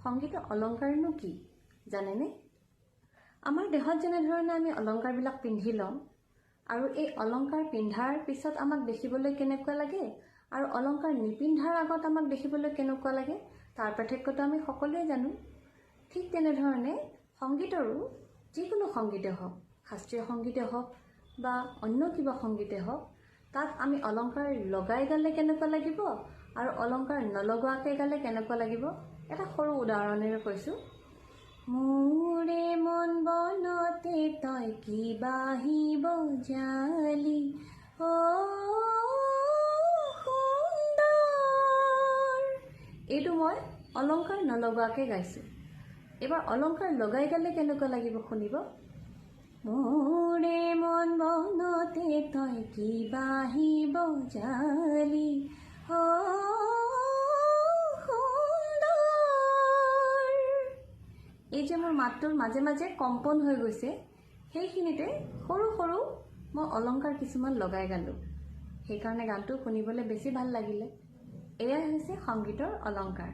সংগীতৰ অলংকাৰনো কি জানেনে? আমাৰ দেহত যেনেধৰণে আমি অলংকাৰবিলাক পিন্ধি লওঁ আৰু এই অলংকাৰ পিন্ধাৰ পিছত আমাক দেখিবলৈ কেনেকুৱা লাগে আৰু অলংকাৰ নিপিন্ধাৰ আগত আমাক দেখিবলৈ কেনেকুৱা লাগে তাৰ পাৰ্থক্যটো আমি সকলোৱে জানো। ঠিক তেনেধৰণে সংগীতৰো যিকোনো সংগীতে হওক, শাস্ত্ৰীয় সংগীতে হওক বা অন্য কিবা সংগীতে হওক, তাত আমি অলংকাৰ লগাই গালে কেনেকুৱা লাগিব আৰু অলংকাৰ নলগোৱাকৈ গালে কেনেকুৱা লাগিব। এটা সৰু উদাহৰণেৰে কৈছোঁ। মোৰে মন বনতে তই কি বাহিব জালি, অ সুন্দৰ। এইটো মই অলংকাৰ নলগোৱাকৈ গাইছোঁ। এবাৰ অলংকাৰ লগাই গালে কেনেকুৱা লাগিব শুনিব। মোৰে মন বনতে তই কি বাহিব জালি, অ সুন্দৰ। এই যে মোৰ মাতটোৰ মাজে মাজে কম্পন হৈ গৈছে, সেইখিনিতে সৰু সৰু মই অলংকাৰ কিছুমান লগাই গালোঁ। সেইকাৰণে গানটো শুনিবলৈ বেছি ভাল লাগিলে। এয়াই হৈছে সংগীতৰ অলংকাৰ।